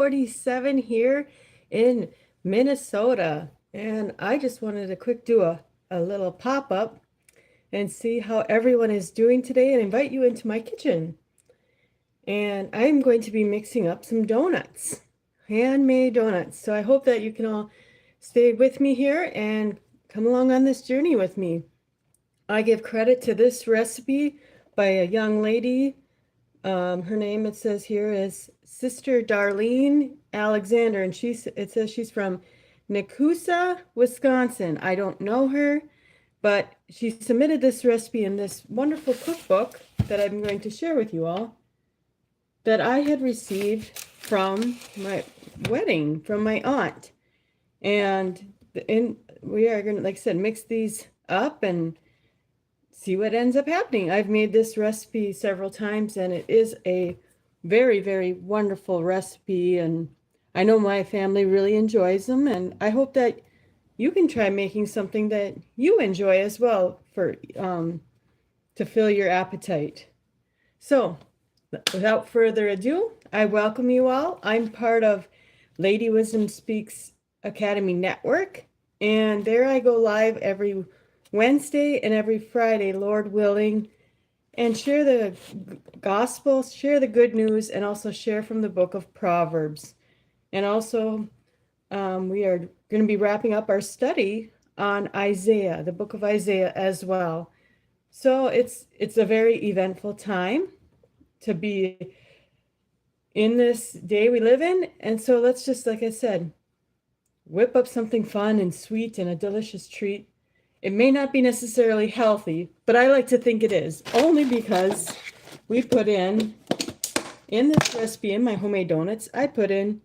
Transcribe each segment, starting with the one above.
47 here in Minnesota. And I just wanted to quick do a little pop-up and see how everyone is doing today and invite you into my kitchen. And I'm going to be mixing up some donuts, handmade donuts. So I hope that you can all stay with me here and come along on this journey with me. I give credit to this recipe by a young lady. Her name, it says here, is Sister Darlene Alexander, and it says she's from Nakusa, Wisconsin. I don't know her, but she submitted this recipe in this wonderful cookbook that I'm going to share with you all that I had received from my wedding from my aunt. And we are going to, like I said, mix these up and see what ends up happening. I've made this recipe several times and it is a very, very wonderful recipe. And I know my family really enjoys them. And I hope that you can try making something that you enjoy as well to fill your appetite. So without further ado, I welcome you all. I'm part of Lady Wisdom Speaks Academy Network. And there I go live every Wednesday and every Friday, Lord willing, and share the gospel, share the good news, and also share from the book of Proverbs. And also, we are going to be wrapping up our study on Isaiah, the book of Isaiah as well. So it's a very eventful time to be in this day we live in. And so let's just, like I said, whip up something fun and sweet and a delicious treat. It may not be necessarily healthy, but I like to think it is, only because we put in this recipe, in my homemade donuts, I put in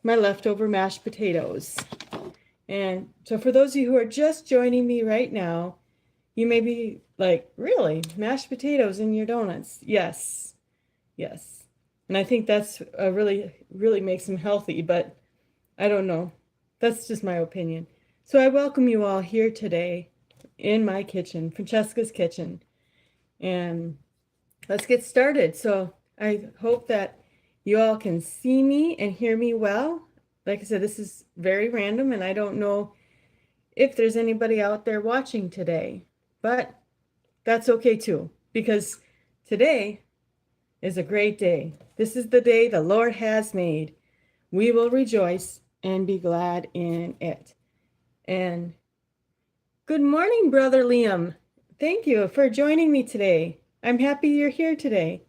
my leftover mashed potatoes. And so for those of you who are just joining me right now, you may be like, really? Mashed potatoes in your donuts? Yes. Yes. And I think that's really, really makes them healthy, but I don't know. That's just my opinion. So I welcome you all here today in my kitchen, Francesca's kitchen, and let's get started. So I hope that you all can see me and hear me well. Like I said, this is very random, and I don't know if there's anybody out there watching today, but that's okay too, because today is a great day. This is the day the Lord has made. We will rejoice and be glad in it. And good morning, Brother Liam. Thank you for joining me today. I'm happy you're here today.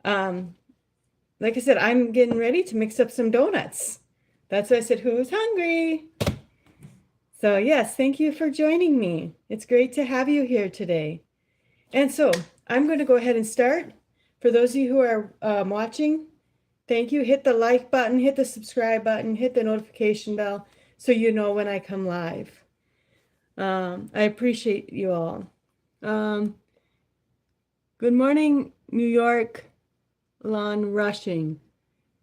Like I said, I'm getting ready to mix up some donuts. That's why I said, who's hungry? So yes, thank you for joining me. It's great to have you here today. And so I'm going to go ahead and start. For those of you who are watching, thank you. Hit the like button, hit the subscribe button, hit the notification bell so you know when I come live. I appreciate you all. Good morning, New York, Lon Rushing.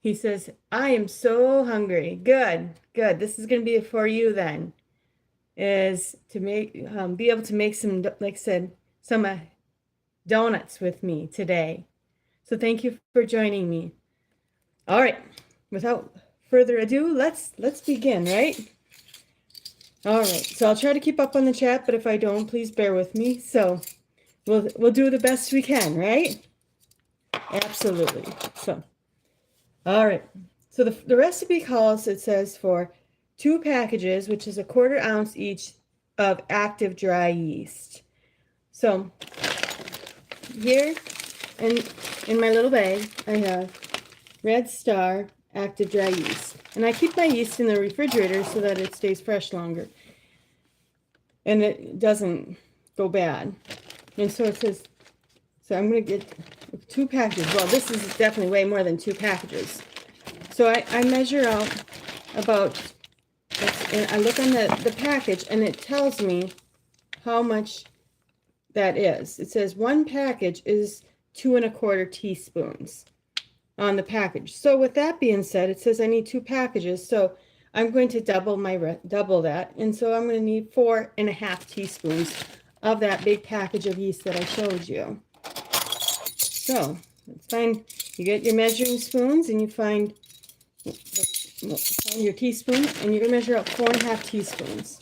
He says, I am so hungry. Good, good. This is going to be for you then, is to make, be able to make some, like I said, some donuts with me today. So thank you for joining me. All right, without further ado, let's begin, right? All right, so I'll try to keep up on the chat, but if I don't, please bear with me. So we'll do the best we can, right? Absolutely. So, all right. So the recipe calls, it says for 2 packages, which is 1/4 ounce each of active dry yeast. So here in my little bag, I have Red Star active dry yeast. And I keep my yeast in the refrigerator so that it stays fresh longer and it doesn't go bad. And so it says, so I'm going to get 2 packages. Well, this is definitely way more than 2 packages. So I measure out about, and I look on the package and it tells me how much that is. It says 1 package is 2 1/4 teaspoons on the package. So with that being said, it says I need 2 packages. So I'm going to double that. And so I'm going to need 4 1/2 teaspoons of that big package of yeast that I showed you. So let's find, you get your measuring spoons and you find Find your teaspoon, and you're gonna measure out 4.5 teaspoons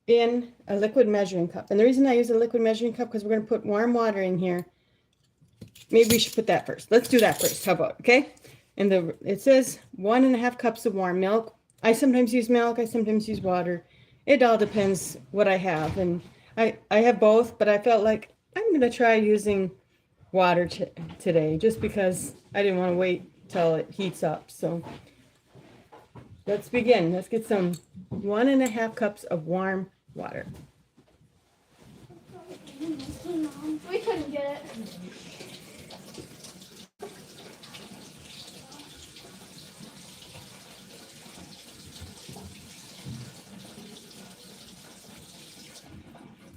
in a liquid measuring cup. And the reason I use a liquid measuring cup because we're gonna put warm water in here. Maybe we should put that first. Let's do that first. How about, okay? And it says 1.5 cups of warm milk. I sometimes use milk, I sometimes use water. It all depends what I have. And I have both, but I felt like I'm gonna try using water today just because I didn't want to wait till it heats up. So let's begin. Let's get some 1.5 cups of warm water. We couldn't get it.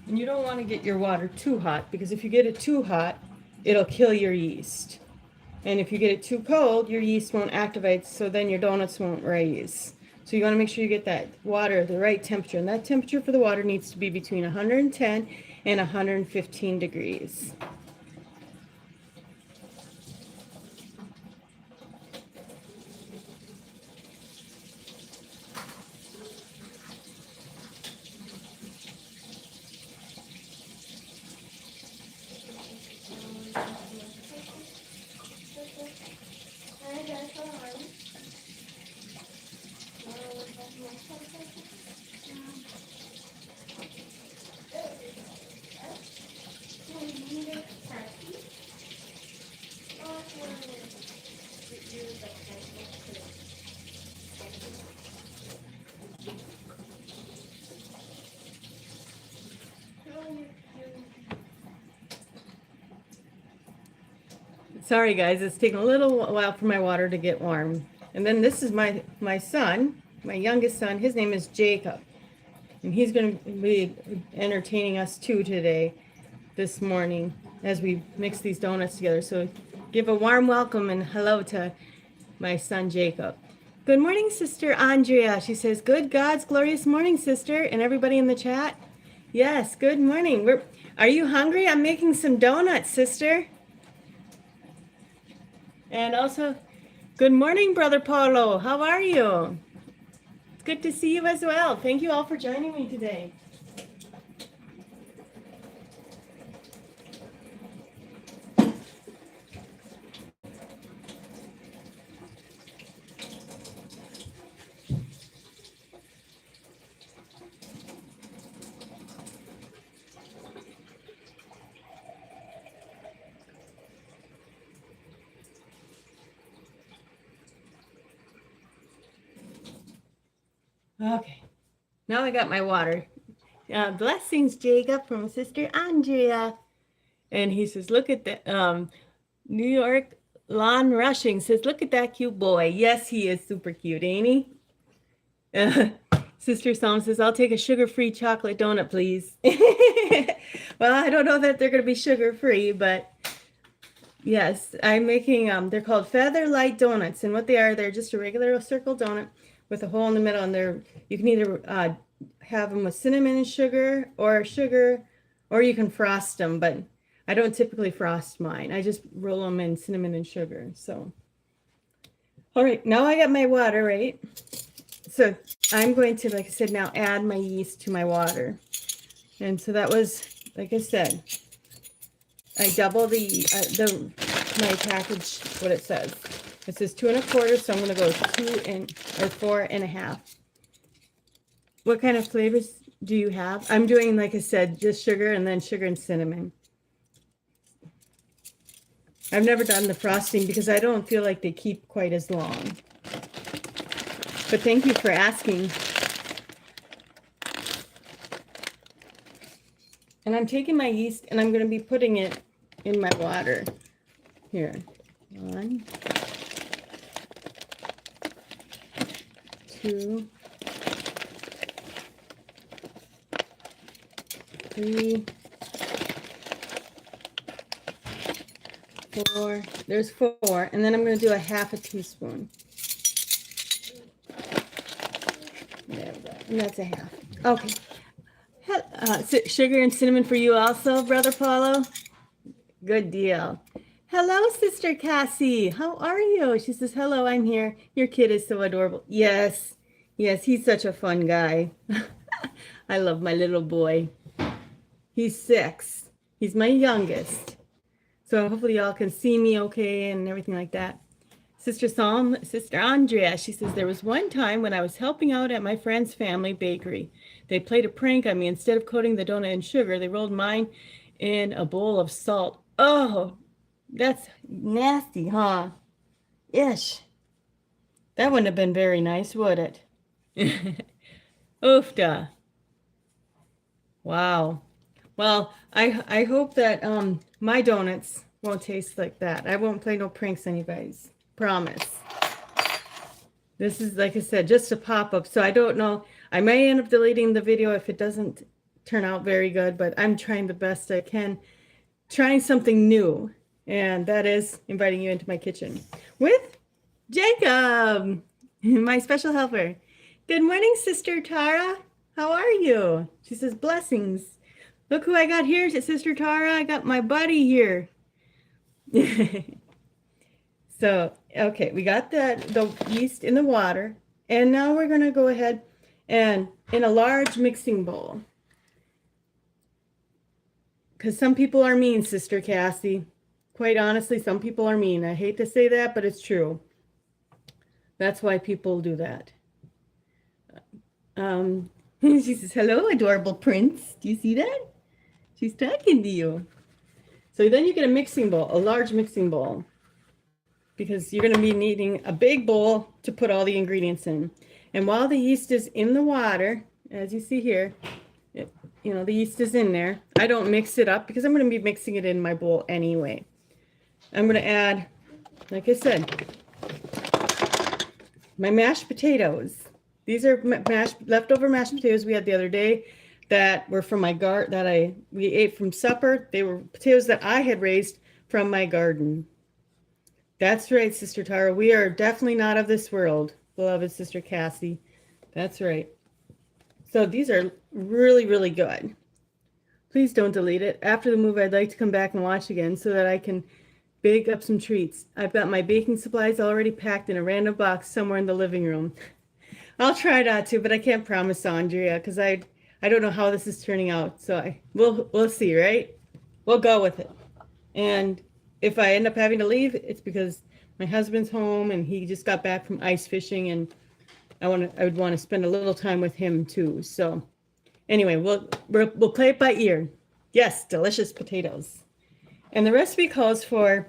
And you don't want to get your water too hot because if you get it too hot, it'll kill your yeast. And if you get it too cold, your yeast won't activate, so then your donuts won't raise. So you want to make sure you get that water the right temperature. And that temperature for the water needs to be between 110 and 115 degrees. Sorry guys, it's taking a little while for my water to get warm. And then this is my son, my youngest son. His name is Jacob. And he's going to be entertaining us too today, this morning, as we mix these donuts together. So give a warm welcome and hello to my son Jacob. Good morning, Sister Andrea. She says, good God's glorious morning, sister. And everybody in the chat? Yes, good morning. Are you hungry? I'm making some donuts, sister. And also, good morning, Brother Paulo. How are you? It's good to see you as well. Thank you all for joining me today. Okay, now I got my water. Blessings, Jacob, from Sister Andrea. And he says, look at that. New York Lawn Rushing says, look at that cute boy. Yes, he is super cute, ain't he? Sister Psalm says, I'll take a sugar-free chocolate donut, please. Well, I don't know that they're going to be sugar-free, but yes, I'm making, they're called Feather Light Donuts. And what they are, they're just a regular circle donut with a hole in the middle, and you can either have them with cinnamon and sugar, or you can frost them, but I don't typically frost mine. I just roll them in cinnamon and sugar. So, all right, now I got my water, right? So I'm going to, like I said, now add my yeast to my water. And so that was, like I said, I double my package, what it says. It says 2 1/4, so I'm going to go 4.5. What kind of flavors do you have? I'm doing, like I said, just sugar and then sugar and cinnamon. I've never done the frosting because I don't feel like they keep quite as long. But thank you for asking. And I'm taking my yeast and I'm going to be putting it in my water. Here. 1, 2, 3, 4. There's 4. And then I'm going to do a 1/2 teaspoon. There we go. And that's a 1/2. Okay. Sugar and cinnamon for you also, Brother Paulo? Good deal. hello, Sister Cassie. How are you? She says, hello, I'm here. Your kid is so adorable. Yes, yes, he's such a fun guy. I love my little boy. He's 6. He's my youngest. So hopefully y'all can see me okay and everything like that. Sister Andrea, she says, there was one time when I was helping out at my friend's family bakery. They played a prank on me. Instead of coating the donut in sugar, they rolled mine in a bowl of salt. Oh, that's nasty, huh? Ish. That wouldn't have been very nice, would it? Oofda. Wow. Well, I hope that my donuts won't taste like that. I won't play no pranks on you guys. Promise. This is, like I said, just a pop-up. So I don't know. I may end up deleting the video if it doesn't turn out very good, but I'm trying the best I can. Trying something new. And that is inviting you into my kitchen with Jacob, my special helper. Good morning, Sister Tara. How are you? She says, blessings. Look who I got here, Sister Tara. I got my buddy here. So, okay, we got the yeast in the water. And now we're going to go ahead and in a large mixing bowl. Because some people are mean, Sister Cassie. Quite honestly, some people are mean. I hate to say that, but it's true. That's why people do that. She says, hello, adorable prince. Do you see that? She's talking to you. So then you get a mixing bowl, a large mixing bowl, because you're going to be needing a big bowl to put all the ingredients in. And while the yeast is in the water, as you see here, the yeast is in there. I don't mix it up because I'm going to be mixing it in my bowl anyway. I'm going to add, like I said, my mashed potatoes. These are leftover mashed potatoes we had the other day that were from my garden that we ate from supper. They were potatoes that I had raised from my garden. That's right, Sister Tara. We are definitely not of this world, beloved Sister Cassie. That's right. So these are really, really good. Please don't delete it. After the move, I'd like to come back and watch again so that I can bake up some treats. I've got my baking supplies already packed in a random box somewhere in the living room. I'll try not to, but I can't promise, Andrea, because I don't know how this is turning out. So we'll see, right? We'll go with it. And if I end up having to leave, it's because my husband's home and he just got back from ice fishing, and I would want to spend a little time with him too. So anyway, we'll play it by ear. Yes, delicious potatoes. And the recipe calls for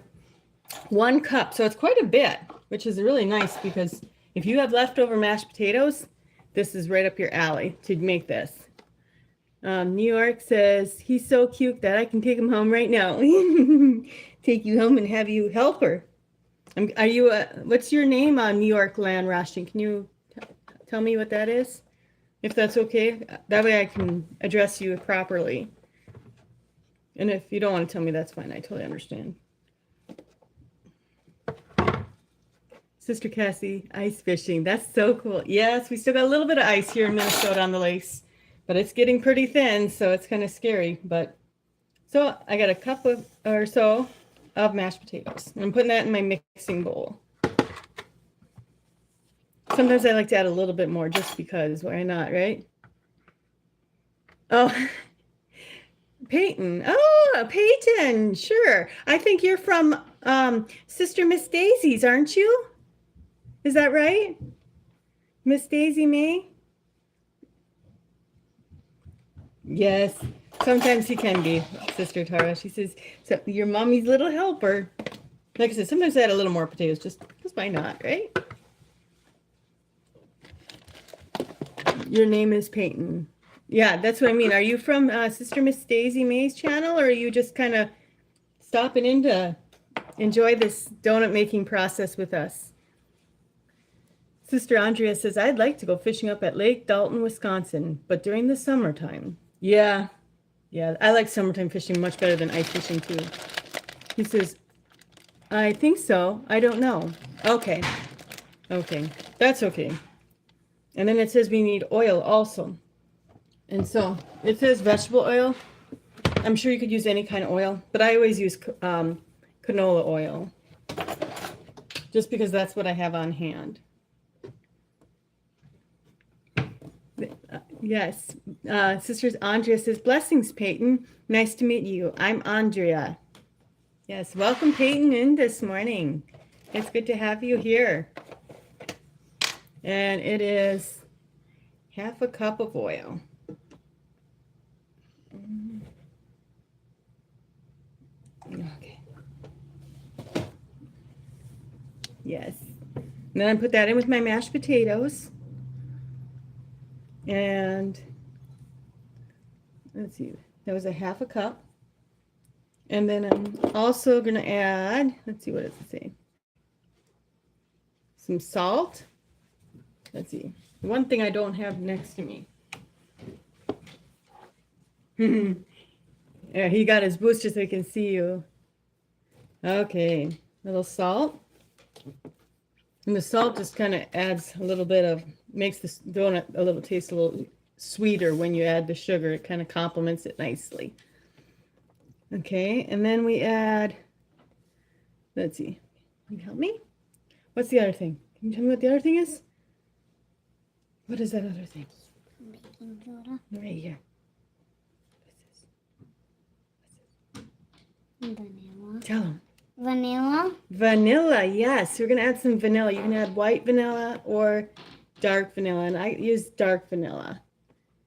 1 cup. So it's quite a bit, which is really nice because if you have leftover mashed potatoes, this is right up your alley to make this. New York says, he's so cute that I can take him home right now. Take you home and have you help her. Are you, what's your name on New York Land Ration? Can you tell me what that is? If that's okay. That way I can address you properly. And if you don't want to tell me, that's fine. I totally understand. Sister Cassie, ice fishing. That's so cool. Yes, we still got a little bit of ice here in Minnesota on the lakes, but it's getting pretty thin, so it's kind of scary. But so I got a cup or so of mashed potatoes. And I'm putting that in my mixing bowl. Sometimes I like to add a little bit more just because. Why not, right? Oh, Peyton. Oh, Peyton. Sure. I think you're from Sister Miss Daisy's, aren't you? Is that right? Miss Daisy May? Yes. Sometimes he can be, Sister Tara. She says, so your mommy's little helper. Like I said, sometimes I add a little more potatoes. Just why not, right? Your name is Peyton. Yeah, that's what I mean. Are you from Sister Miss Daisy May's channel, or are you just kind of stopping in to enjoy this donut making process with us? Sister Andrea says, I'd like to go fishing up at Lake Dalton, Wisconsin, but during the summertime. Yeah, I like summertime fishing much better than ice fishing too. He says, I think so. I don't know. Okay, that's okay. And then it says we need oil also. And so it says vegetable oil. I'm sure you could use any kind of oil, but I always use canola oil. Just because that's what I have on hand. Yes. Sisters Andrea says, blessings, Peyton. Nice to meet you. I'm Andrea. Yes, welcome, Peyton, in this morning. It's good to have you here. And it is half a cup of oil. Okay. Yes. And then I put that in with my mashed potatoes. And let's see, that was a half a cup. And then I'm also going to add, let's see, what does it say? Some salt. Let's see. One thing I don't have next to me. Yeah, he got his booster so he can see you. Okay, a little salt. And the salt just kind of adds a little bit of, makes this donut a little taste a little sweeter when you add the sugar. It kind of complements it nicely. Okay, and then we add, let's see, can you help me? What's the other thing? Can you tell me what the other thing is? What is that other thing? Baking soda. Right here. Vanilla. Tell them. Vanilla. Vanilla, yes. We're going to add some vanilla. You can add white vanilla or dark vanilla. And I use dark vanilla.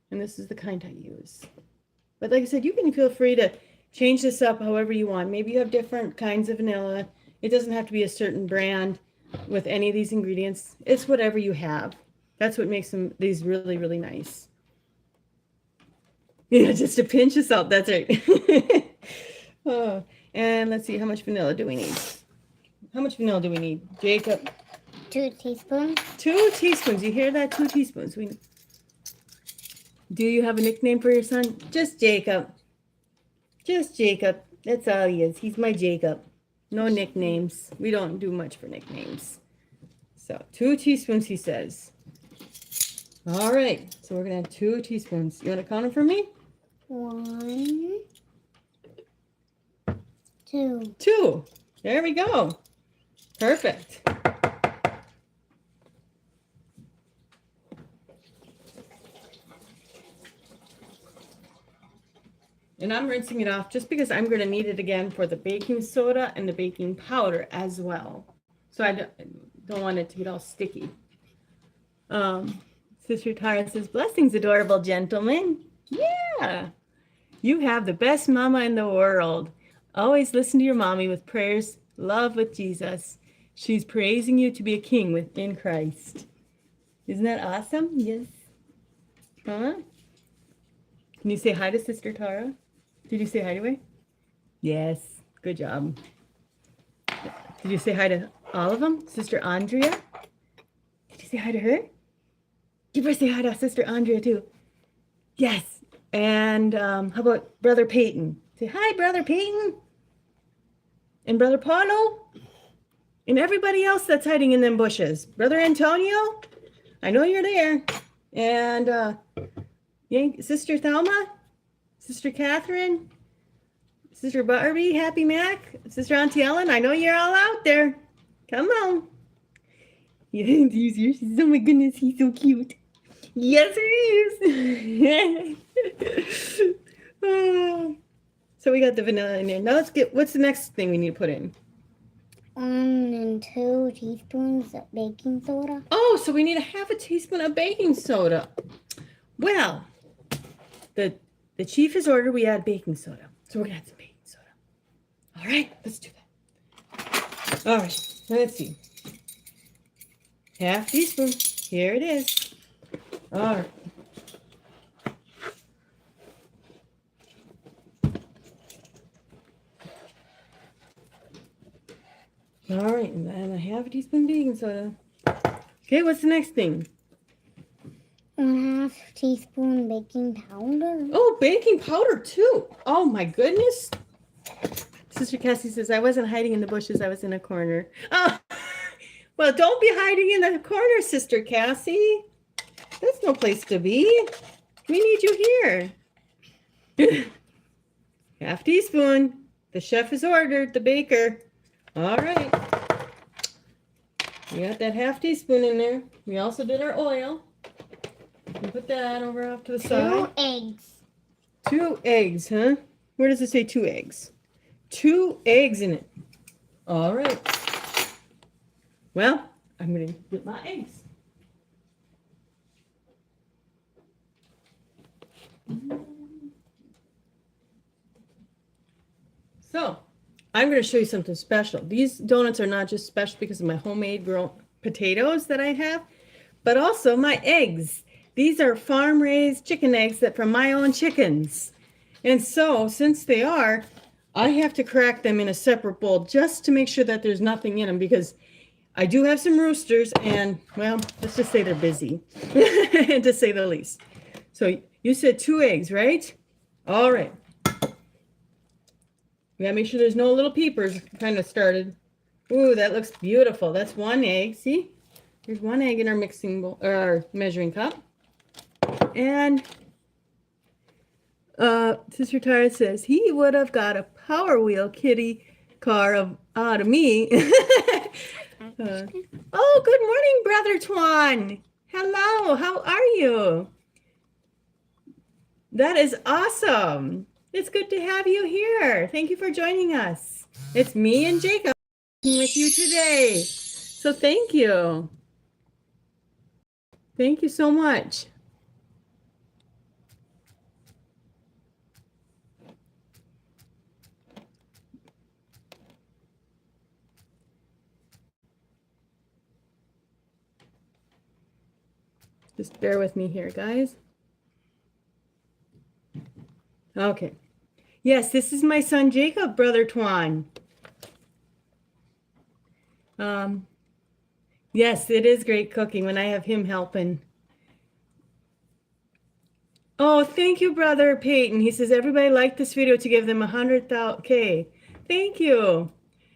And this is the kind I use. But like I said, you can feel free to change this up however you want. Maybe you have different kinds of vanilla. It doesn't have to be a certain brand with any of these ingredients. It's whatever you have. That's what makes these really, really nice. Yeah, just a pinch of salt. That's right. Oh, and let's see, how much vanilla do we need? How much vanilla do we need, Jacob? 2 teaspoons. 2 teaspoons. You hear that? 2 teaspoons. Do you have a nickname for your son? Just Jacob. Just Jacob. That's all he is. He's my Jacob. No nicknames. We don't do much for nicknames. So 2 teaspoons, he says. All right. So we're going to add 2 teaspoons. You want to count them for me? 1, 2. 2. There we go. Perfect. And I'm rinsing it off just because I'm going to need it again for the baking soda and the baking powder as well. So I don't want it to get all sticky. Sister Tara says, blessings, adorable gentlemen. Yeah. You have the best mama in the world. Always listen to your mommy with prayers, love with Jesus. She's praising you to be a king within Christ. Isn't that awesome? Yes. Huh? Can you say hi to Sister Tara? Did you say hi to her? Yes. Good job. Did you say hi to all of them? Sister Andrea? Did you say hi to her? You better say hi to Sister Andrea too. Yes. And how about Brother Peyton? Say hi, Brother Peyton. And Brother Paulo. And everybody else that's hiding in them bushes. Brother Antonio, I know you're there. And Sister Thelma, Sister Catherine, Sister Barbie, Happy Mac, Sister Auntie Ellen, I know you're all out there. Come on. Oh my goodness, he's so cute. Yes, he is. Oh. So we got the vanilla in there. Now let's get, what's the next thing we need to put in? 1 and 2 teaspoons of baking soda. Oh, so we need a half a teaspoon of baking soda. Well, the chief has ordered we add baking soda. So we're going to add some baking soda. All right, let's do that. All right, let's see. Half teaspoon. Here it is. All right. All right, and then a half a teaspoon baking soda. Okay, what's the next thing? 1/2 teaspoon baking powder. Oh, baking powder too. Oh my goodness. Sister Cassie says, I wasn't hiding in the bushes. I was in a corner. Oh, well, don't be hiding in the corner, Sister Cassie. That's no place to be. We need you here. Half teaspoon. The chef has ordered, the baker. All right. We got that half teaspoon in there. We also did our oil. We put that over off to the 2 side. eggs. 2 eggs, huh? Where does it say 2 eggs? 2 eggs in it. All right. Well, I'm going to get my eggs. So, I'm going to show you something special. These donuts are not just special because of my homemade grown potatoes that I have, but also my eggs. These are farm-raised chicken eggs that from my own chickens. And so, since they are, I have to crack them in a separate bowl just to make sure that there's nothing in them because I do have some roosters and, well, let's just say they're busy, to say the least. So you said 2 eggs, right? All right. We gotta make sure there's no little peepers kind of started. Ooh, that looks beautiful. That's 1 egg. See? There's 1 egg in our mixing bowl, or our measuring cup. And Sister Tara says he would have got a Power Wheel kitty car out of me. Oh, good morning, Brother Twan. Hello, how are you? That is awesome. It's good to have you here. Thank you for joining us. It's me and Jacob with you today. So thank you. Thank you so much. Just bear with me here, guys. Okay. Yes, this is my son Jacob, Brother Twan. Yes, it is great cooking when I have him helping. Oh, thank you, Brother Peyton. He says everybody liked this video to give them 100,000. Okay, thank you.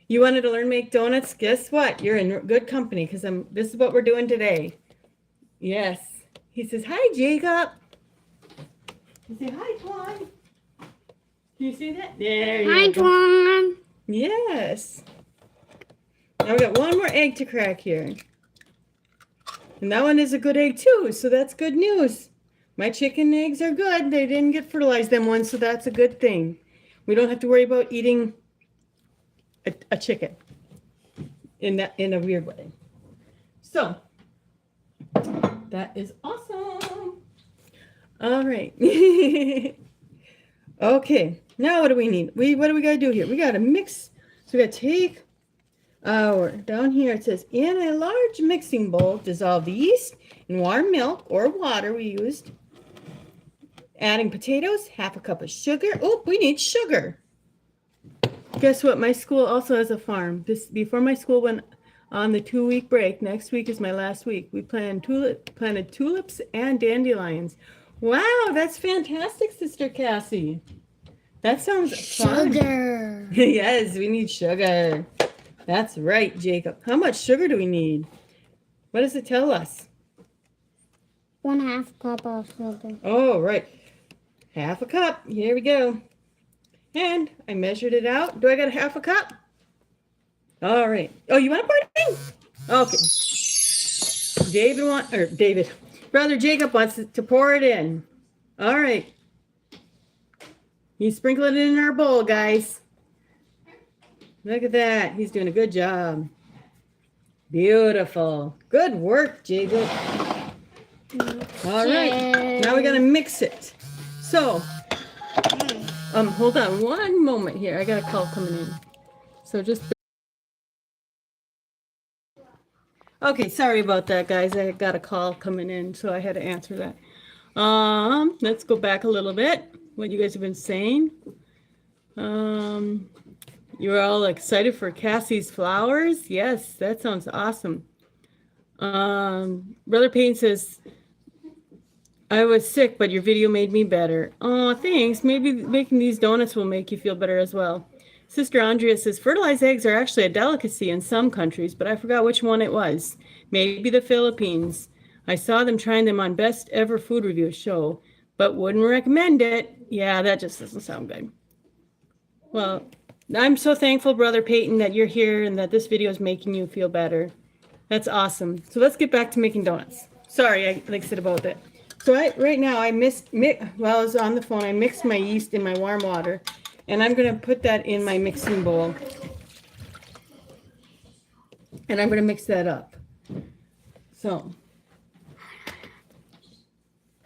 You wanted to learn to make donuts? Guess what? You're in good company because this is what we're doing today. Yes. He says, hi, Jacob. You say, hi, Twan. Can you see that? There you Hi, go. Twan. Yes. Now we got 1 more egg to crack here. And that one is a good egg too, so that's good news. My chicken eggs are good. They didn't get fertilized them ones, so that's a good thing. We don't have to worry about eating a chicken in a weird way. So that is awesome. All right. Okay. Now what do we need? What do we gotta do here? We gotta mix. So we gotta take our down here. It says in a large mixing bowl, dissolve the yeast in warm milk or water we used. Adding potatoes, 1/2 cup of sugar. Oh, we need sugar. Guess what? My school also has a farm. Before my school went on the 2-week break, next week is my last week. We planted tulips and dandelions. Wow, that's fantastic, Sister Cassie. That sounds fun. Sugar. Yes, we need sugar. That's right, Jacob. How much sugar do we need? What does it tell us? 1/2 cup of sugar. Oh, right. 1/2 cup. Here we go. And I measured it out. Do I got a 1/2 cup? All right. Oh, you want to pour it in? Okay. Brother Jacob wants to pour it in. All right. You sprinkle it in our bowl, guys. Look at that. He's doing a good job. Beautiful. Good work, Jacob. All right. Now we're going to mix it. So, hold on one moment here. I got a call coming in. So just... Okay, sorry about that, guys. I got a call coming in, so I had to answer that. Let's go back a little bit. What you guys have been saying. You're all excited for Cassie's flowers? Yes, that sounds awesome. Brother Payne says, I was sick, but your video made me better. Oh, thanks. Maybe making these donuts will make you feel better as well. Sister Andrea says, fertilized eggs are actually a delicacy in some countries, but I forgot which one it was. Maybe the Philippines. I saw them trying them on Best Ever Food Review show, but wouldn't recommend it. Yeah, that just doesn't sound good. Well, I'm so thankful, Brother Peyton, that you're here and that this video is making you feel better. That's awesome. So let's get back to making donuts. Sorry, like I said about that. So right now while I was on the phone, I mixed my yeast in my warm water, and I'm gonna put that in my mixing bowl, and I'm gonna mix that up. So,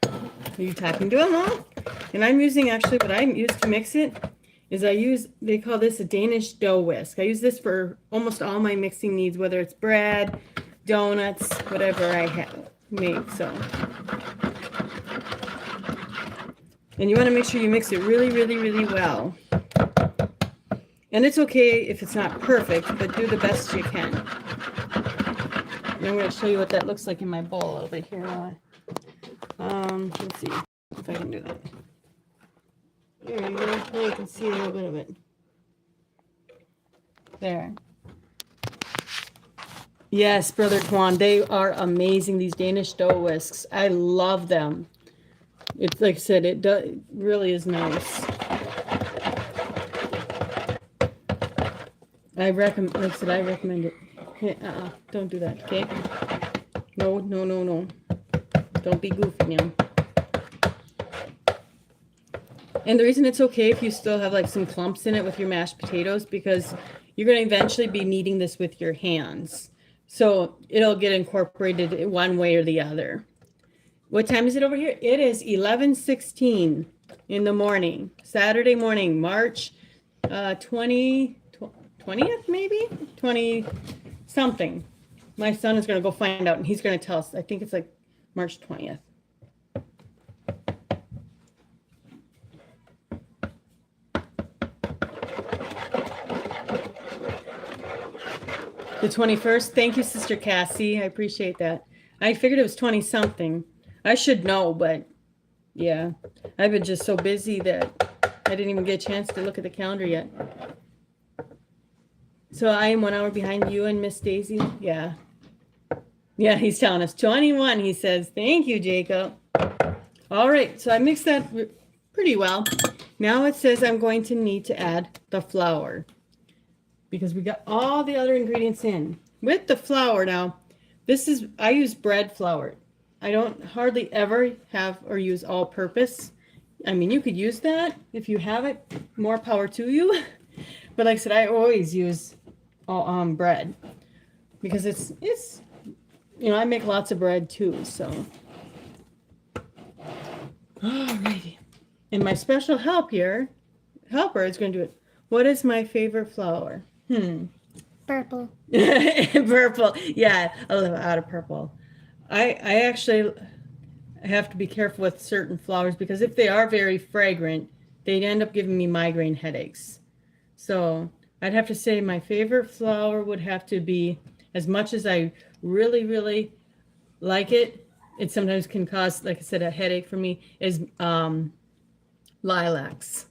are you talking to him all? And I'm using actually what I use to mix it is they call this a Danish dough whisk. I use this for almost all my mixing needs, whether it's bread, donuts, whatever I have made. So, and you want to make sure you mix it really, really, really well. And it's okay if it's not perfect, but do the best you can. And I'm going to show you what that looks like in my bowl over here. Let's see if I can do that. There you go. Now you can see a little bit of it. There. Yes, Brother Kwan, they are amazing, these Danish dough whisks. I love them. It's like I said, it really is nice. I recommend it. Okay, don't do that, okay? No. Don't be goofy now. And the reason it's okay if you still have like some clumps in it with your mashed potatoes, because you're going to eventually be kneading this with your hands. So it'll get incorporated one way or the other. What time is it over here? It is 11:16 in the morning, Saturday morning, March 20th maybe? 20 something. My son is going to go find out and he's going to tell us. I think it's like March 20th. The 21st. Thank you, Sister Cassie. I appreciate that. I figured it was 20 something. I should know, but yeah, I've been just so busy that I didn't even get a chance to look at the calendar yet. So I am 1 hour behind you and Miss Daisy. Yeah. Yeah, he's telling us 21. He says, thank you, Jacob. All right, so I mixed that pretty well. Now it says I'm going to need to add the flour because we got all the other ingredients in. With the flour now, I use bread flour. I don't hardly ever have or use all purpose. I mean, you could use that if you have it, more power to you. But like I said, I always use all bread because it's I make lots of bread too, so. Alrighty. And my special helper is going to do it. What is my favorite flower? Purple. Purple. Yeah, a little out of purple. I actually have to be careful with certain flowers because if they are very fragrant, they'd end up giving me migraine headaches. So I'd have to say my favorite flower would have to be, as much as I really, really like it, it sometimes can cause, like I said, a headache for me, is lilacs.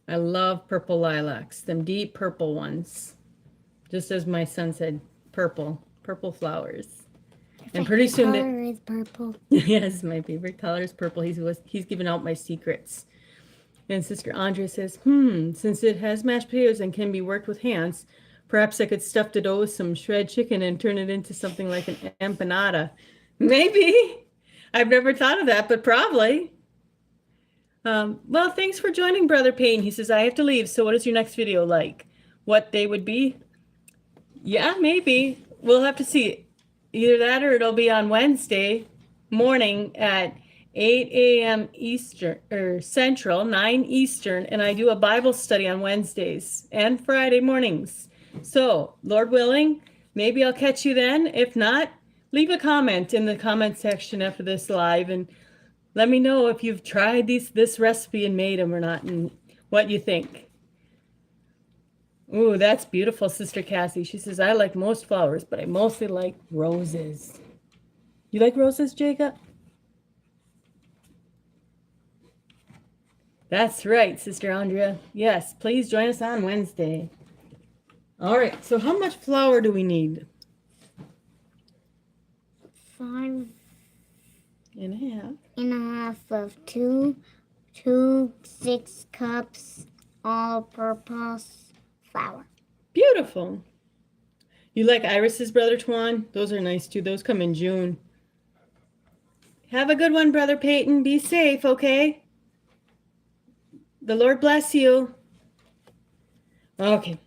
I love purple lilacs, them deep purple ones. Just as my son said, purple flowers. And pretty soon color is purple. Yes, my favorite color is purple. He's giving out my secrets. And Sister Andrea says, since it has mashed potatoes and can be worked with hands, perhaps I could stuff the dough with some shredded chicken and turn it into something like an empanada. Maybe. I've never thought of that, but probably. Well, thanks for joining, Brother Payne. He says, I have to leave, so what is your next video like? What day would be? Yeah, maybe. We'll have to see. Either that or it'll be on Wednesday morning at 8 a.m. Eastern or Central, 9 Eastern, and I do a Bible study on Wednesdays and Friday mornings. So, Lord willing, maybe I'll catch you then. If not, leave a comment in the comment section after this live and let me know if you've tried this recipe and made them or not and what you think. Ooh, that's beautiful, Sister Cassie. She says, I like most flowers, but I mostly like roses. You like roses, Jacob? That's right, Sister Andrea. Yes, please join us on Wednesday. All right, so how much flour do we need? 5 and a half. And a half of two 6 cups all-purpose flower. Beautiful. You like irises, Brother Twan? Those are nice too. Those come in June. Have a good one, Brother Peyton. Be safe, okay? The Lord bless you. Okay.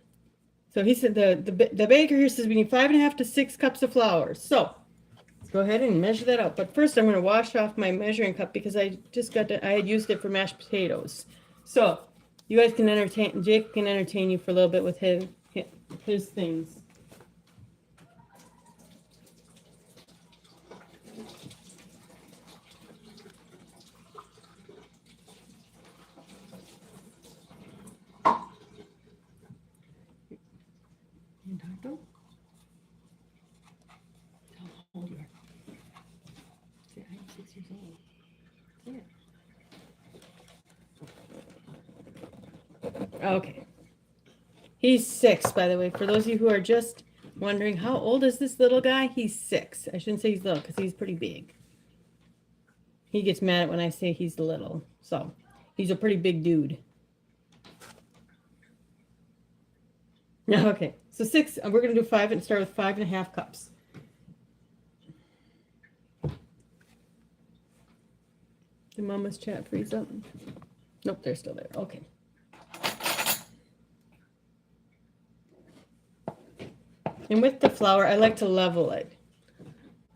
So he said the baker here says we need 5.5 to 6 cups of flour. So let's go ahead and measure that out. But first I'm going to wash off my measuring cup because I had used it for mashed potatoes. So you guys can entertain, Jake can entertain you for a little bit with his things. I'm 6 years old. Okay. He's 6, by the way. For those of you who are just wondering, how old is this little guy? He's 6. I shouldn't say he's little because he's pretty big. He gets mad when I say he's little. So he's a pretty big dude. Okay. So 6, we're going to do 5 and start with 5.5 cups. Did Mama's chat freeze up? Nope, they're still there. Okay. And with the flour, I like to level it.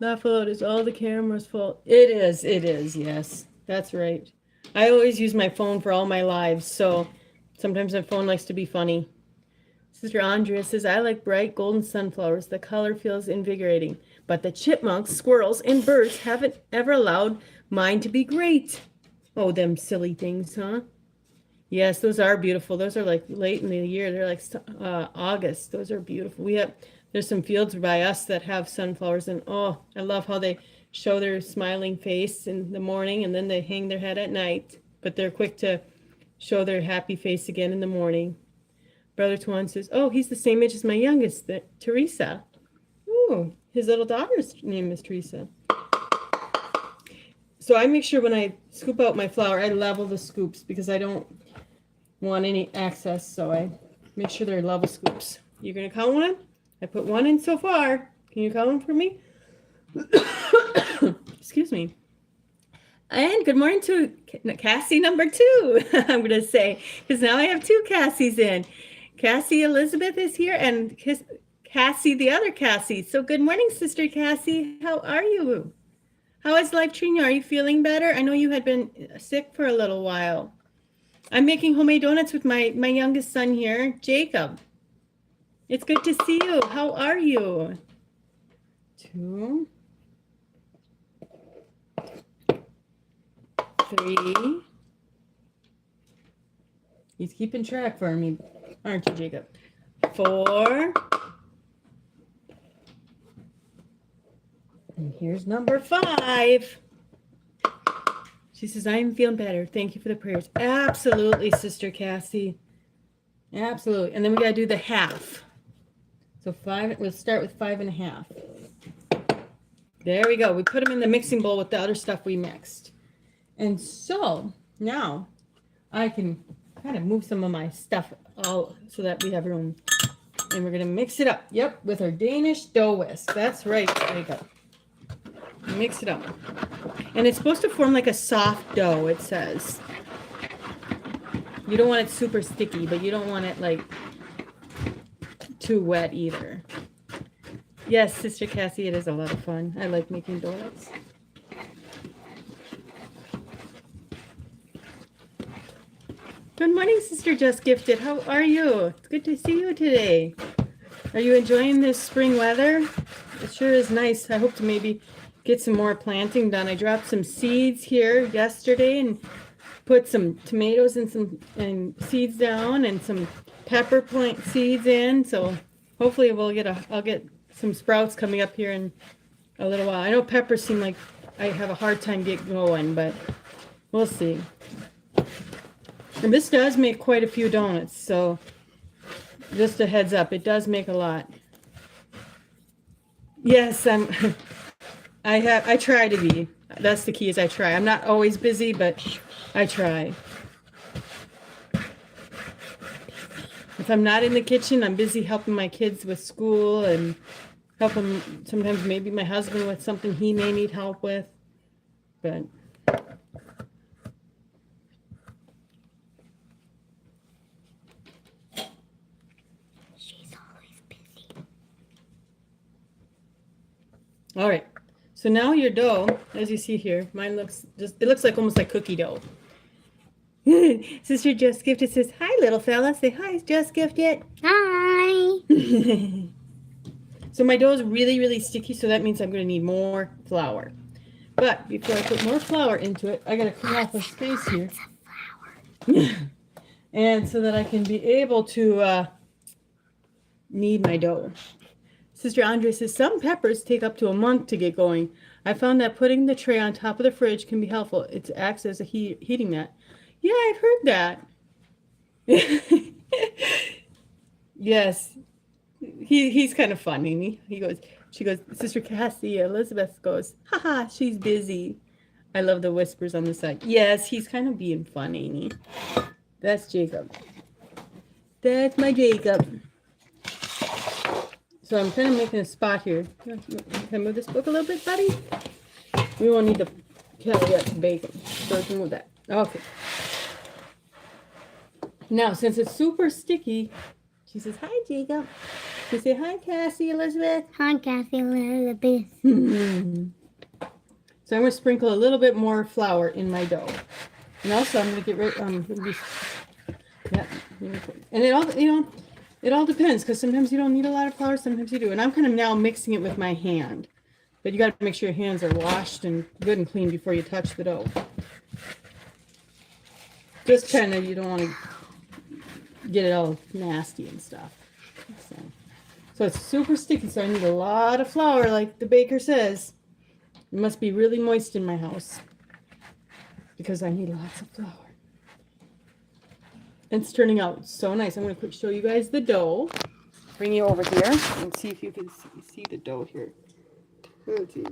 Level it is all the camera's fault. It is, yes. That's right. I always use my phone for all my lives, so sometimes my phone likes to be funny. Sister Andrea says, I like bright golden sunflowers. The color feels invigorating. But the chipmunks, squirrels, and birds haven't ever allowed mine to be great. Oh, them silly things, huh? Yes, those are beautiful. Those are like late in the year. They're like August. Those are beautiful. There's some fields by us that have sunflowers, and oh, I love how they show their smiling face in the morning and then they hang their head at night, but they're quick to show their happy face again in the morning. Brother Tuan says, oh, he's the same age as my youngest, Teresa. Ooh, his little daughter's name is Teresa. So I make sure when I scoop out my flour, I level the scoops because I don't want any excess. So I make sure they're level scoops. You're going to count one? I put 1 in so far. Can you count them for me? Excuse me. And good morning to Cassie number 2, I'm going to say, because now I have 2 Cassies in. Cassie Elizabeth is here and Cassie, the other Cassie. So good morning, Sister Cassie. How are you? How is life treating you? Are you feeling better? I know you had been sick for a little while. I'm making homemade donuts with my youngest son here, Jacob. It's good to see you. How are you? 2, 3. He's keeping track for me, aren't you, Jacob? 4. And here's number 5. She says, I'm feeling better. Thank you for the prayers. Absolutely, Sister Cassie. Absolutely. And then we got to do the half. So 5, we'll start with 5.5. There we go. We put them in the mixing bowl with the other stuff we mixed. And so now I can kind of move some of my stuff out so that we have room. And we're going to mix it up. Yep, with our Danish dough whisk. That's right. There you go. Mix it up. And it's supposed to form like a soft dough, it says. You don't want it super sticky, but you don't want it like too wet either. Yes, Sister Cassie, it is a lot of fun. I like making donuts. Good morning, Sister Just Gifted. How are you? It's good to see you today. Are you enjoying this spring weather? It sure is nice. I hope to maybe get some more planting done. I dropped some seeds here yesterday and put some tomatoes and some seeds down and some pepper plant seeds in. So hopefully I'll get some sprouts coming up here in a little while. I know peppers seem like I have a hard time getting going, but we'll see. And this does make quite a few donuts, so just a heads up, it does make a lot. Yes, I try to be. That's the key, is I try. I'm not always busy, but I try. If I'm not in the kitchen, I'm busy helping my kids with school and helping sometimes maybe my husband with something he may need help with. But She's always busy. all right. So now your dough, as you see here, mine looks it looks like almost like cookie dough. Sister Just Gifted says, hi, little fella. Say hi, Just Gifted. Hi. So my dough is really, really sticky, so that means I'm going to need more flour. But before I put more flour into it, I got to clean off the space here. And so that I can be able to knead my dough. Sister Andre says, some peppers take up to a month to get going. I found that putting the tray on top of the fridge can be helpful. It acts as a heating mat. Yeah, I've heard that. Yes. He's kind of funny. She goes, Sister Cassie, Elizabeth goes, haha, she's busy. I love the whispers on the side. Yes, he's kind of being funny. That's Jacob. That's my Jacob. So I'm kind of making a spot here. Can I move this book a little bit, buddy? We won't need the kettle yet to bake them. So I can move that. Okay. Now, since it's super sticky, she says, hi, Jacob. You say, hi, Cassie, Elizabeth. Hi, Kathy Elizabeth. So I'm going to sprinkle a little bit more flour in my dough. And also I'm going to get rid yeah. And it all, it all depends, because sometimes you don't need a lot of flour, sometimes you do. And I'm kind of now mixing it with my hand. But you got to make sure your hands are washed and good and clean before you touch the dough. Just kind of, you don't want to get it all nasty and stuff. So it's super sticky, so I need a lot of flour, like the baker says. It must be really moist in my house because I need lots of flour. It's turning out so nice. I'm going to quick show you guys the dough. Bring you over here and see if you can see the dough here. Let's see.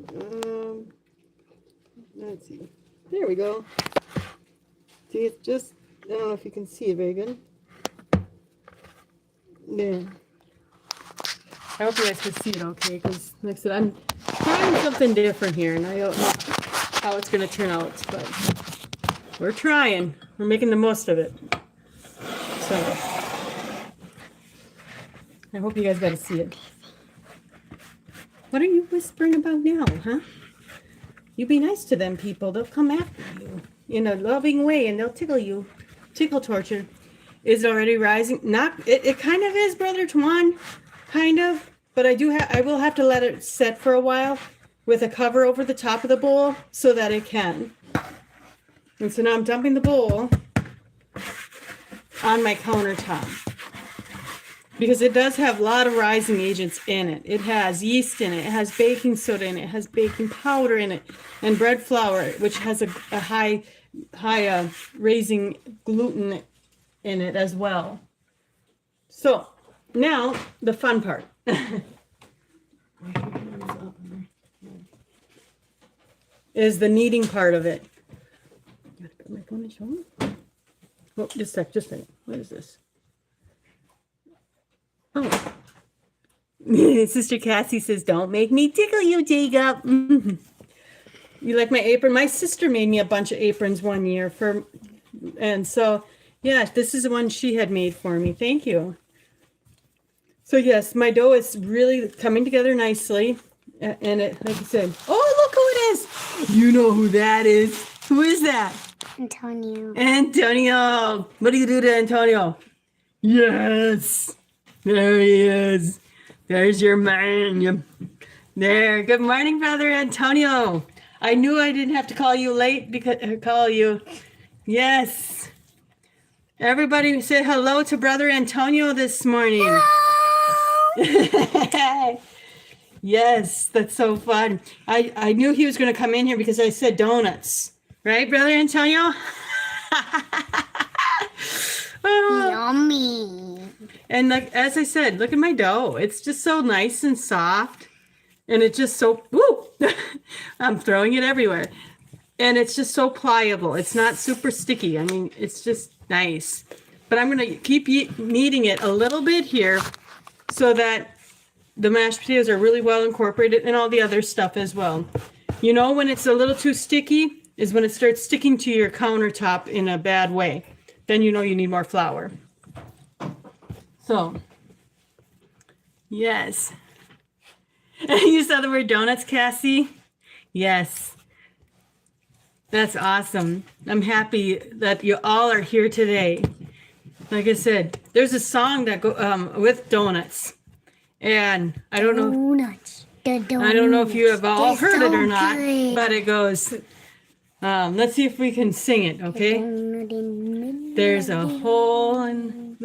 Let's see. There we go. See, it's just, I don't know if you can see it very good. There. I hope you guys can see it okay, because like I said, I'm trying something different here, and I don't know how it's going to turn out, but we're trying. We're making the most of it. So, I hope you guys got to see it. What are you whispering about now, huh? You be nice to them people. They'll come after you in a loving way, and they'll tickle you. Tickle torture. Is it already rising? Not. It kind of is, Brother Tuan. Kind of. But I will have to let it set for a while with a cover over the top of the bowl so that it can. And so now I'm dumping the bowl on my countertop because it does have a lot of rising agents in it. It has yeast in it. It has baking soda in it. It has baking powder in it and bread flour, which has a high raising gluten in it as well. So now the fun part. Is the kneading part of it. Oh, just a second. What is this? Oh. Sister Cassie says, don't make me tickle you, Jacob. You like my apron? My sister made me a bunch of aprons one year and so, yeah, this is the one she had made for me. Thank you. So yes, my dough is really coming together nicely. And it, like I said, oh, look who it is. You know who that is. Who is that? Antonio. Antonio. What do you do to Antonio? Yes. There he is. There's your man. There. Good morning, Brother Antonio. I knew I didn't have to call you late because call you. Yes. Everybody say hello to Brother Antonio this morning. Yes, that's so fun. I knew he was going to come in here because I said donuts. Right, Brother Antonio? Yummy. And like as I said, look at my dough. It's just so nice and soft. And it's just so, woo! I'm throwing it everywhere. And it's just so pliable. It's not super sticky. I mean, it's just nice. but I'm going to keep kneading it a little bit here so that the mashed potatoes are really well incorporated and all the other stuff as well. You know when it's a little too sticky is when it starts sticking to your countertop in a bad way. Then you know you need more flour. So, yes. You saw the word donuts, Cassie? Yes. That's awesome. I'm happy that you all are here today. Like I said, there's a song that go with donuts. And I don't know. Donuts. The donuts. I don't know if you have all They're heard it so or not, good. but it goes, let's see if we can sing it, okay? Donut in There's a hole in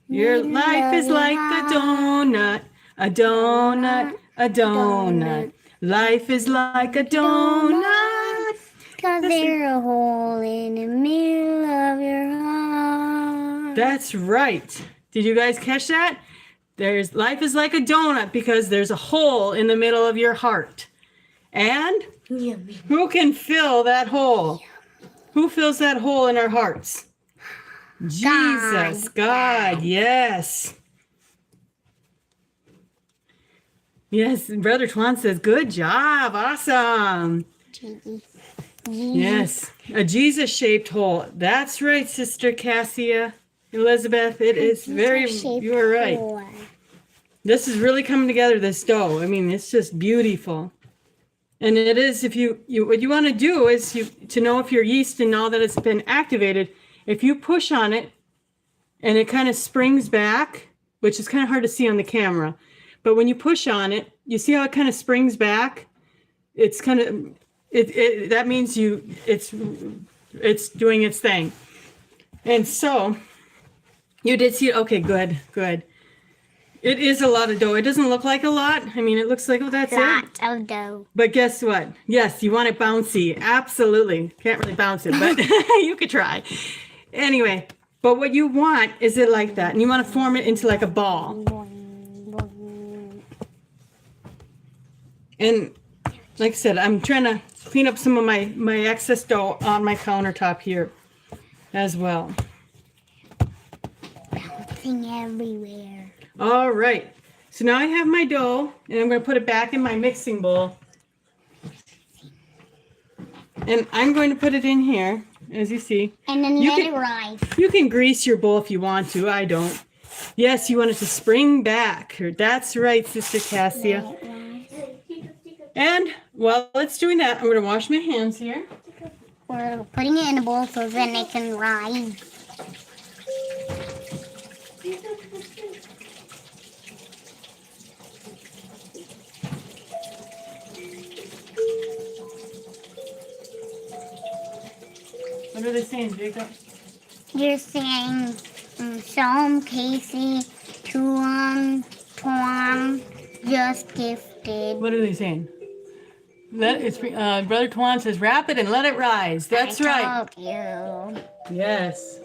your life is like a donut, a donut, a donut. Life is like a donut. Cause there's a hole in the middle of your heart. That's right. Did you guys catch that? Life is like a donut because there's a hole in the middle of your heart. And Yummy. who can fill that hole? Who fills that hole in our hearts? Jesus, God, yes. Yes, Brother Twan says, good job, awesome. Yes, a Jesus-shaped hole. That's right, Sister Cassia. Elizabeth, it is very, you are right. This is really coming together, this dough. I mean, it's just beautiful. And it is, if you what you want to do is to know if your yeast and all that has been activated, if you push on it and it kind of springs back, which is kind of hard to see on the camera, but when you push on it, you see how it kind of springs back? It's kind of, that means it's doing its thing. And so, you did see it. Okay, good. It is a lot of dough. It doesn't look like a lot. I mean, it looks like, oh, that's it. Lots of dough. But guess what? Yes, you want it bouncy. Absolutely. Can't really bounce it, but you could try. Anyway, but what you want is it like that. And you want to form it into like a ball. And like I said, I'm trying to clean up some of my excess dough on my countertop here as well. Bouncing everywhere. All right. So now I have my dough, and I'm going to put it back in my mixing bowl. And I'm going to put it in here, as you see. And then let it rise. You can grease your bowl if you want to. I don't. Yes, you want it to spring back. That's right, Sister Cassia. And while it's doing that, I'm going to wash my hands here. We're putting it in a bowl so then it can rise. What are they saying, Jacob? You're saying Psalm Casey to Tom just gifted. What are they saying? Brother Twan says, wrap it and let it rise. That's right. I told you. Yes.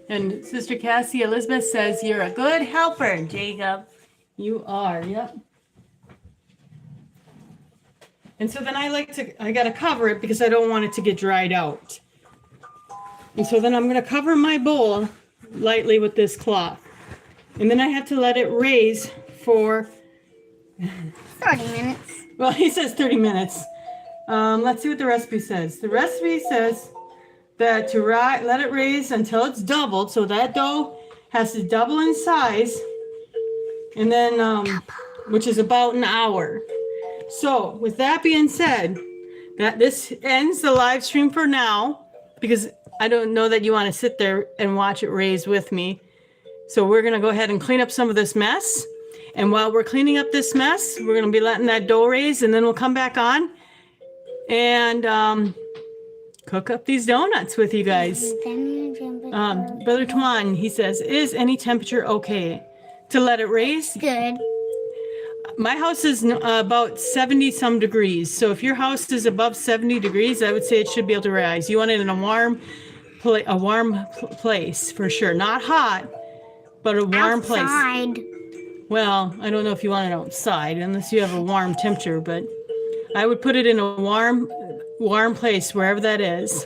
And Sister Cassie Elizabeth says, you're a good helper, Jacob. You are, yep. And so then I got to cover it because I don't want it to get dried out. And so then I'm going to cover my bowl lightly with this cloth. And then I have to let it raise for 30 minutes. Well, he says 30 minutes. Let's see what the recipe says. The recipe says that to let it raise until it's doubled. So that dough has to double in size. And then, which is about an hour. So with that being said, that this ends the live stream for now, because I don't know that you want to sit there and watch it raise with me. So we're going to go ahead and clean up some of this mess. And while we're cleaning up this mess, we're going to be letting that dough raise, and then we'll come back on and cook up these donuts with you guys. Brother Twan, he says, is any temperature okay to let it raise? Good. My house is about 70 some degrees. So if your house is above 70 degrees, I would say it should be able to rise. You want it in a warm place for sure. Not hot, but a warm Outside. place. Well, I don't know if you want it outside unless you have a warm temperature, but I would put it in a warm place, wherever that is.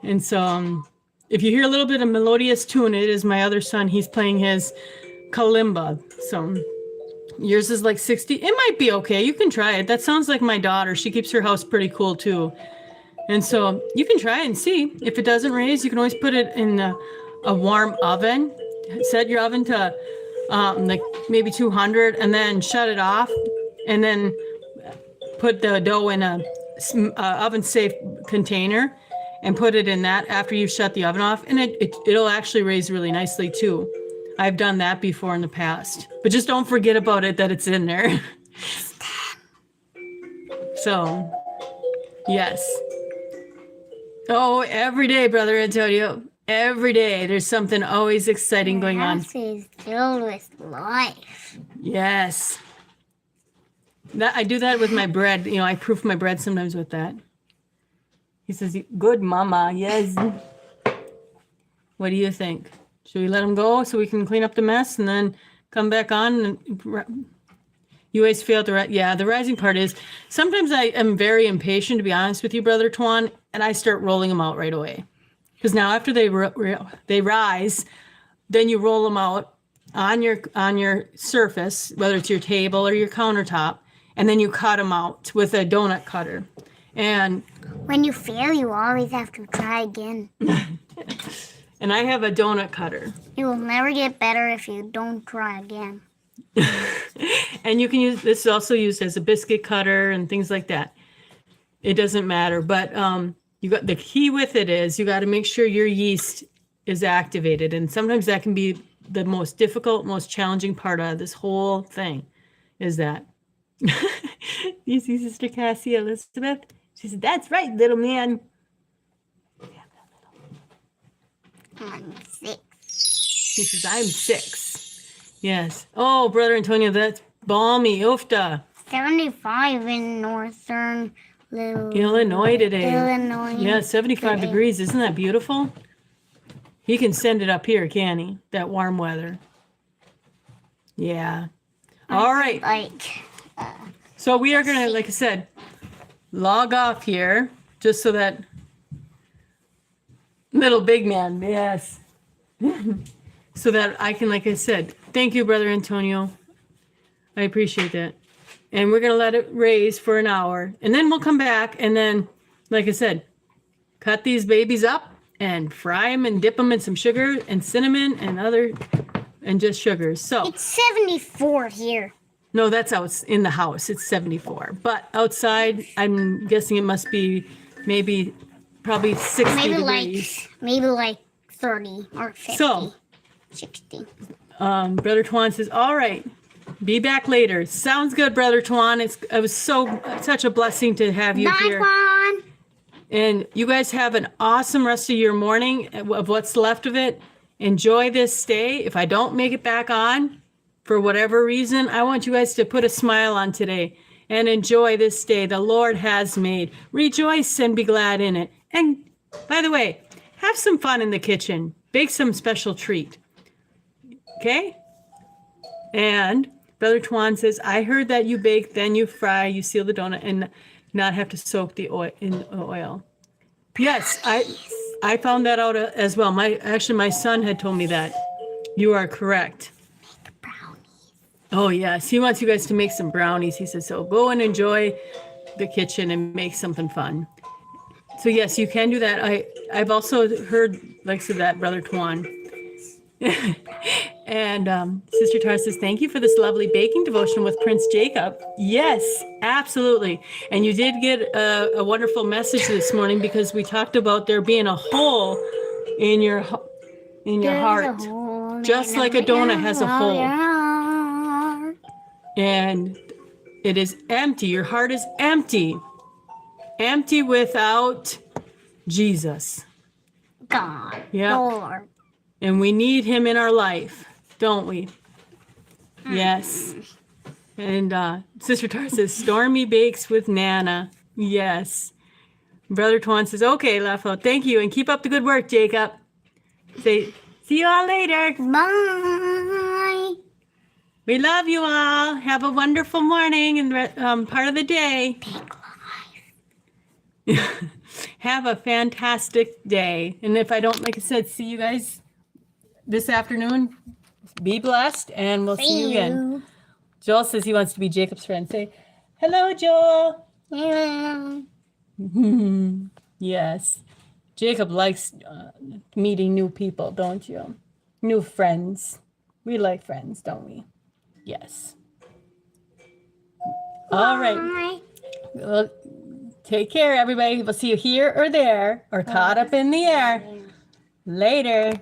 And so, if you hear a little bit of melodious tune, it is my other son. He's playing his kalimba. So yours is like 60. It might be okay. You can try it. That sounds like my daughter. She keeps her house pretty cool too. And so you can try it and see. If it doesn't raise, you can always put it in a warm oven. Set your oven to like maybe 200 and then shut it off. And then put the dough in a oven safe container and put it in that after you've shut the oven off. And it'll actually raise really nicely too. I've done that before in the past. But just don't forget about it, that it's in there. So, yes. Oh, every day, Brother Antonio. Every day. There's something always exciting going on. House is filled with life. Yes. I do that with my bread. You know, I proof my bread sometimes with that. He says, good mama, yes. What do you think? Should we let him go so we can clean up the mess and then come back on? And you always fail to, yeah, the rising part is, sometimes I am very impatient, to be honest with you, Brother Tuan, and I start rolling them out right away. Because now after they rise, then you roll them out on your surface, whether it's your table or your countertop, and then you cut them out with a donut cutter. And when you fail, you always have to try again. And I have a donut cutter. You will never get better if you don't try again. And you can use this is also used as a biscuit cutter and things like that. It doesn't matter, but you got the key with it is you got to make sure your yeast is activated, and sometimes that can be the most difficult, most challenging part of this whole thing. Is that you see, Sister Cassie Elizabeth? She said, "That's right, little man." I'm 6. She says, "I'm 6." Yes. Oh, Brother Antonio, that's balmy. Oofta. 75 in northern Illinois today. Illinois. Yeah, 75 today. degrees. Isn't that beautiful? He can send it up here, can he? That warm weather. Yeah. All right. Like, So we are going to, like I said, log off here just so that little big man, yes. So that I can, like I said, thank you, Brother Antonio. I appreciate that. And we're going to let it raise for an hour. And then we'll come back and then, like I said, cut these babies up and fry them and dip them in some sugar and cinnamon and just sugars. So it's 74 here. no, that's out in the house. It's 74. But outside, I'm guessing it must be probably 60 degrees. Maybe like 30 or 50. So, 60. Brother Tuan says, all right, be back later. Sounds good, Brother Tuan. It was such a blessing to have you here. Bye, Juan. And you guys have an awesome rest of your morning, of what's left of it. Enjoy this stay. If I don't make it back on, for whatever reason, I want you guys to put a smile on today and enjoy this day the Lord has made. Rejoice and be glad in it. And by the way, have some fun in the kitchen. Bake some special treat. Okay? And Brother Tuan says, I heard that you bake, then you fry, you seal the donut, and not have to soak the oil in oil. Yes, I found that out as well. My son had told me that. You are correct. Oh, yes. He wants you guys to make some brownies. He says, so go and enjoy the kitchen and make something fun. So, yes, you can do that. I've also heard, like I said, that, Brother Tuan. And Sister Tara says, thank you for this lovely baking devotion with Prince Jacob. Yes, absolutely. And you did get a wonderful message this morning because we talked about there being a hole in your heart. Just like a donut has a hole. And it is empty. Your heart is empty. Empty without Jesus. God. Yeah. Lord. And we need him in our life, don't we? Yes. And Sister Tara says, Stormy bakes with Nana. Yes. Brother Tuan says, okay, Lafo, thank you. And keep up the good work, Jacob. Say, see you all later. Bye. We love you all. Have a wonderful morning and part of the day. Big life. have a fantastic day. And if I don't, like I said, see you guys this afternoon, be blessed, and we'll see you again. Joel says he wants to be Jacob's friend. Say, hello, Joel. Yeah. Yes. Jacob likes meeting new people, don't you? New friends. We like friends, don't we? Yes. All right. Bye. Well, take care, everybody. We'll see you here or there or caught up in the air. Later.